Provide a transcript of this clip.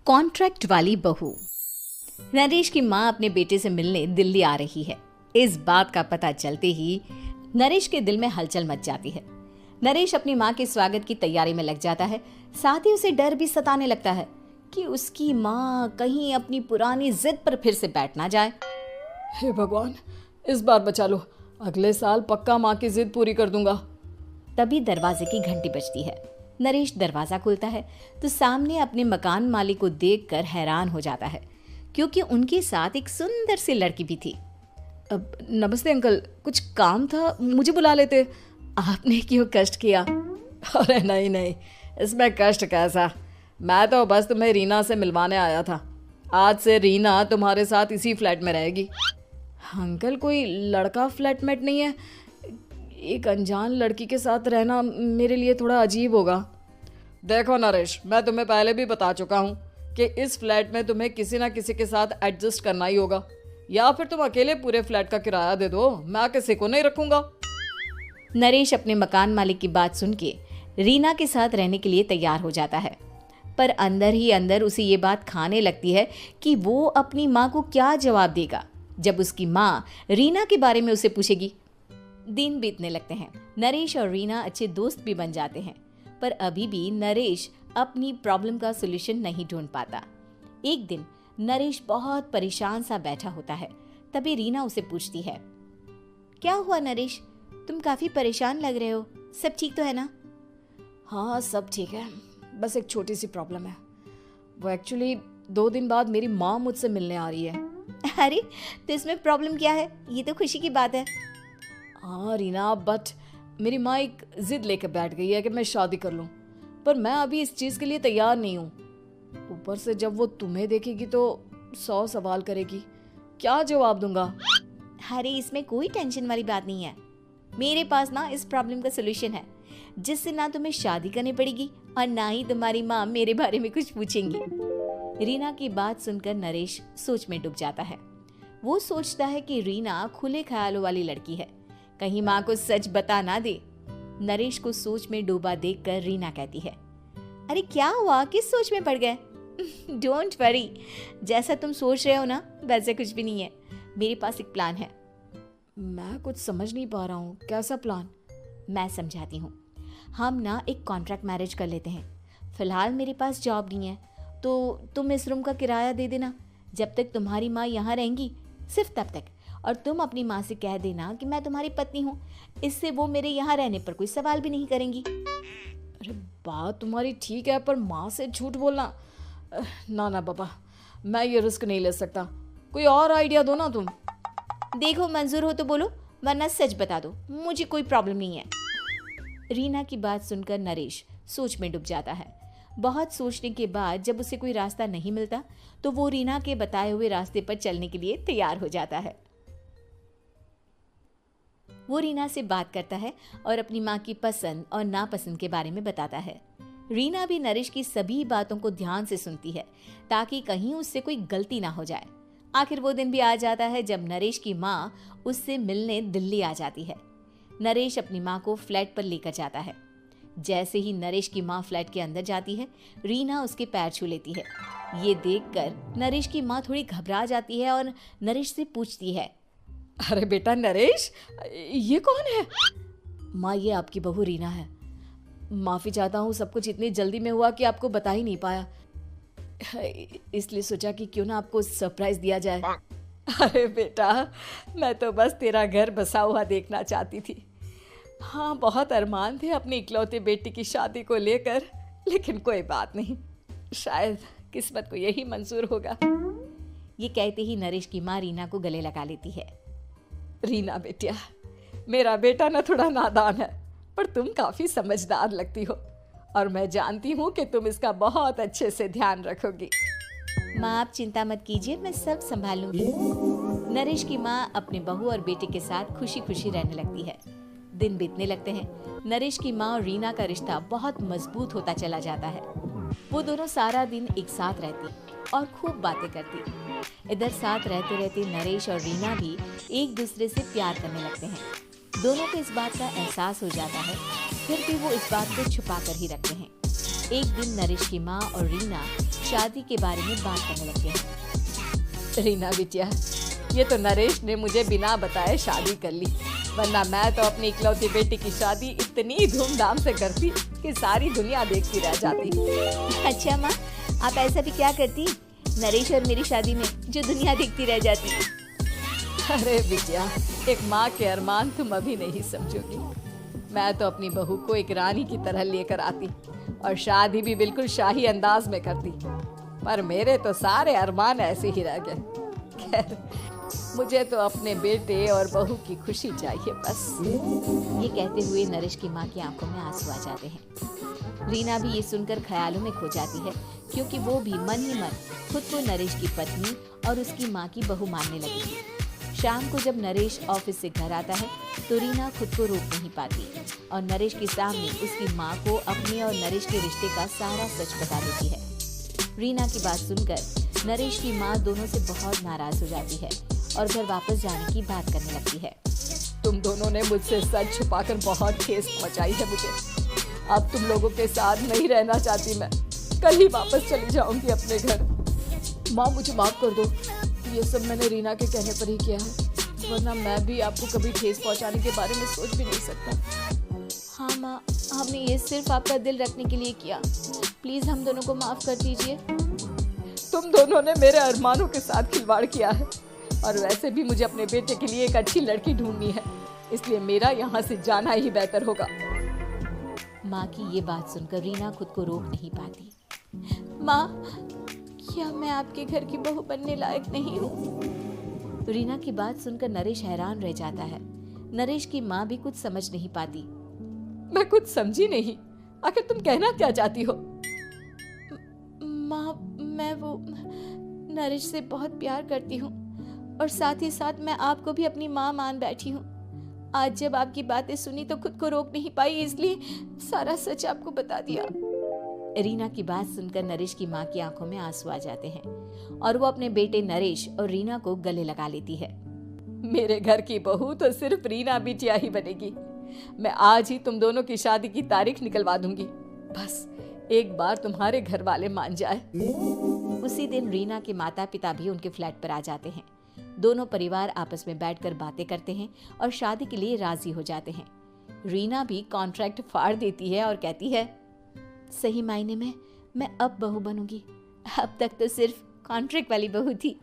Contract वाली बहू। नरेश की माँ अपने बेटे से मिलने दिल्ली आ रही है। इस बात का पता चलते ही नरेश के दिल में हलचल मच जाती है। नरेश अपनी माँ के स्वागत की तैयारी में लग जाता है। साथ ही उसे डर भी सताने लगता है कि उसकी माँ कहीं अपनी पुरानी जिद पर फिर से बैठ ना जाए। हे भगवान, इस बार बचा लो, अगले साल पक्का माँ की जिद पूरी कर दूंगा। तभी दरवाजे की घंटी बजती है। नरेश दरवाजा खोलता है तो सामने अपने मकान मालिक को देखकर हैरान हो जाता है, क्योंकि उनके साथ एक सुंदर सी लड़की भी थी। अब नमस्ते अंकल, कुछ काम था, मुझे बुला लेते। आपने क्यों कष्ट किया? अरे नहीं, इसमें कष्ट कैसा, मैं तो बस तुम्हें रीना से मिलवाने आया था। आज से रीना तुम्हारे साथ इसी फ्लैट में रहेगी। अंकल, कोई लड़का फ्लैटमेट नहीं है? एक अनजान लड़की के साथ रहना मेरे लिए थोड़ा अजीब होगा। देखो नरेश, मैं तुम्हें पहले भी बता चुका हूँ कि इस फ्लैट में तुम्हें किसी ना किसी के साथ एडजस्ट करना ही होगा, या फिर तुम अकेले पूरे फ्लैट का किराया दे दो, मैं किसी को नहीं रखूंगा। नरेश अपने मकान मालिक की बात सुन के रीना के साथ रहने के लिए तैयार हो जाता है, पर अंदर ही अंदर उसे ये बात खाने लगती है कि वो अपनी माँ को क्या जवाब देगा जब उसकी माँ रीना के बारे में उसे पूछेगी। दिन बीतने लगते हैं। नरेश और रीना अच्छे दोस्त भी बन जाते हैं, पर अभी भी नरेश अपनी प्रॉब्लम का सॉल्यूशन नहीं ढूंढ पाता। एक दिन नरेश बहुत परेशान सा बैठा होता है। तभी रीना उसे पूछती है, क्या हुआ नरेश, तुम काफी परेशान लग रहे हो, सब ठीक तो है ना? हाँ, सब ठीक है, बस एक छोटी सी प्रॉब्लम है। वो एक्चुअली 2 दिन बाद मेरी माँ मुझसे मिलने आ रही है। अरे, तो इसमें प्रॉब्लम क्या है? ये तो खुशी की बात है। हाँ रीना, बट मेरी माँ एक जिद लेकर बैठ गई है कि मैं शादी कर लूँ, पर मैं अभी इस चीज़ के लिए तैयार नहीं हूँ। ऊपर से जब वो तुम्हें देखेगी तो 100 सवाल करेगी, क्या जवाब दूंगा? अरे, इसमें कोई टेंशन वाली बात नहीं है। मेरे पास ना इस प्रॉब्लम का सलूशन है, जिससे ना तुम्हें शादी करनी पड़ेगी और ना ही तुम्हारी माँ मेरे बारे में कुछ पूछेंगी। रीना की बात सुनकर नरेश सोच में डूब जाता है। वो सोचता है कि रीना खुले ख्यालों वाली लड़की है, कहीं माँ को सच बता ना दे। नरेश को सोच में डूबा देखकर रीना कहती है, अरे क्या हुआ, किस सोच में पड़ गए? डोंट वरी, जैसा तुम सोच रहे हो ना वैसे कुछ भी नहीं है। मेरे पास एक प्लान है। मैं कुछ समझ नहीं पा रहा हूँ, कैसा प्लान? मैं समझाती हूँ। हम ना एक कॉन्ट्रैक्ट मैरिज कर लेते हैं। फिलहाल मेरे पास जॉब नहीं है, तो तुम इस रूम का किराया दे देना जब तक तुम्हारी माँ यहाँ रहेंगी, सिर्फ तब तक। और तुम अपनी माँ से कह देना कि मैं तुम्हारी पत्नी हूँ, इससे वो मेरे यहाँ रहने पर कोई सवाल भी नहीं करेंगी। अरे बात तुम्हारी ठीक है, पर माँ से झूठ बोलना, ना बाबा, मैं ये रिस्क नहीं ले सकता। कोई और आइडिया दो ना तुम। देखो, मंजूर हो तो बोलो, वरना सच बता दो, मुझे कोई प्रॉब्लम नहीं है। रीना की बात सुनकर नरेश सोच में डूब जाता है। बहुत सोचने के बाद जब उसे कोई रास्ता नहीं मिलता तो वो रीना के बताए हुए रास्ते पर चलने के लिए तैयार हो जाता है। वो रीना से बात करता है और अपनी माँ की पसंद और नापसंद के बारे में बताता है। रीना भी नरेश की सभी बातों को ध्यान से सुनती है, ताकि कहीं उससे कोई गलती ना हो जाए। आखिर वो दिन भी आ जाता है जब नरेश की माँ उससे मिलने दिल्ली आ जाती है। नरेश अपनी माँ को फ्लैट पर लेकर जाता है। जैसे ही नरेश की माँ फ्लैट के अंदर जाती है, रीना उसके पैर छू लेती है। ये देखकर नरेश की माँ थोड़ी घबरा जाती है और नरेश से पूछती है, अरे बेटा नरेश, ये कौन है? माँ, ये आपकी बहू रीना है। माफ़ी चाहता हूँ, सब कुछ इतनी जल्दी में हुआ कि आपको बता ही नहीं पाया, इसलिए सोचा कि क्यों ना आपको सरप्राइज दिया जाए। अरे बेटा, मैं तो बस तेरा घर बसा हुआ देखना चाहती थी। हाँ, बहुत अरमान थे अपनी इकलौते बेटी की शादी को लेकर, लेकिन कोई बात नहीं, शायद किस्मत को यही मंजूर होगा। ये कहते ही नरेश की माँ रीना को गले लगा लेती है। रीना बेटिया, मेरा बेटा ना थोड़ा नादान है, पर तुम काफ़ी समझदार लगती हो, और मैं जानती हूँ कि तुम इसका बहुत अच्छे से ध्यान रखोगी। माँ, आप चिंता मत कीजिए, मैं सब संभाल लूंगी। नरेश की माँ अपने बहू और बेटे के साथ खुशी खुशी रहने लगती है। दिन बीतने लगते हैं। नरेश की माँ और रीना का रिश्ता बहुत मजबूत होता चला जाता है। वो दोनों सारा दिन एक साथ रहती और खूब बातें करती। इधर साथ रहते रहते नरेश और रीना भी एक दूसरे से प्यार करने लगते हैं। दोनों को इस बात का एहसास हो जाता है, फिर भी वो इस बात को छुपा कर ही रखते हैं। एक दिन नरेश की माँ और रीना शादी के बारे में बात करने लगते हैं। रीना बिटिया, ये तो नरेश ने मुझे बिना बताए शादी कर ली, वरना मैं तो अपनी इकलौती बेटी की शादी इतनी धूमधाम से करती कि सारी दुनिया देखती रह जाती। अच्छा माँ, आप ऐसा भी क्या करती नरेश और मेरी शादी में जो दुनिया देखती रह जाती? अरे बिटिया, एक माँ के अरमान तुम अभी नहीं समझोगी। मैं तो अपनी बहू को एक रानी की तरह लेकर आती और शादी भी बिल्कुल शाही अंदाज में करती, पर मेरे तो सारे अरमान ऐसे ही रह गए। खैर, मुझे तो अपने बेटे और बहू की खुशी चाहिए बस। ये कहते हुए नरेश की माँ की आंखों में आंसू आ जाते हैं। रीना भी ये सुनकर ख्यालों में खो जाती है, क्योंकि वो भी मन ही मन खुद को नरेश की पत्नी और उसकी माँ की बहू मानने लगी थी। शाम को जब नरेश ऑफिस से घर आता है तो रीना खुद को रोक नहीं पाती और नरेश के सामने उसकी माँ को अपने और नरेश के रिश्ते का सारा सच बता देती है। रीना की बात सुनकर नरेश की माँ दोनों से बहुत नाराज हो जाती है और घर वापस जाने की बात करने लगती है। तुम दोनों ने मुझसे सच छुपाकर बहुत ठेस पहुंचाई है मुझे। अब तुम लोगों के साथ नहीं रहना चाहती मैं, कल ही वापस चली जाऊंगी अपने घर। माँ, मुझे माफ कर दो, ये सब मैंने रीना के कहने पर ही किया है, वरना मैं भी आपको कभी ठेस पहुंचाने के बारे में सोच भी नहीं सकता। हाँ माँ, हमने ये सिर्फ आपका दिल रखने के लिए किया, प्लीज हम दोनों को माफ कर दीजिए। तुम दोनों ने मेरे अरमानों के साथ खिलवाड़ किया है, और वैसे भी मुझे अपने बेटे के लिए एक अच्छी लड़की ढूंढनी है, इसलिए मेरा यहाँ से जाना ही बेहतर होगा। माँ की ये बात सुनकर रीना खुद को रोक नहीं पाती। माँ, क्या मैं आपके घर की बहू बनने लायक नहीं हूँ? रीना की बात सुनकर नरेश हैरान रह जाता है। नरेश की माँ भी कुछ समझ नहीं पाती। मैं कुछ समझी नहीं, आखिर तुम कहना क्या चाहती हो? माँ, मैं वो नरेश से बहुत प्यार करती हूँ और साथ ही साथ मैं आपको भी अपनी माँ मान बैठी हूँ। आज जब आपकी बातें सुनी तो खुद को रोक नहीं पाई, इसलिए सारा सच आपको बता दिया। रीना की बात सुनकर नरेश की माँ की आंखों में आंसू आ जाते हैं और वो अपने बेटे नरेश और रीना को गले लगा लेती है। मेरे घर की बहू तो सिर्फ रीना बिटिया ही बनेगी। मैं आज ही तुम दोनों की शादी की तारीख निकलवा दूंगी, बस एक बार तुम्हारे घर वाले मान जाए। उसी दिन रीना के माता पिता भी उनके फ्लैट पर आ जाते हैं। दोनों परिवार आपस में बैठकर बातें करते हैं और शादी के लिए राजी हो जाते हैं। रीना भी कॉन्ट्रैक्ट फाड़ देती है और कहती है, सही मायने में मैं अब बहू बनूंगी, अब तक तो सिर्फ कॉन्ट्रैक्ट वाली बहू थी।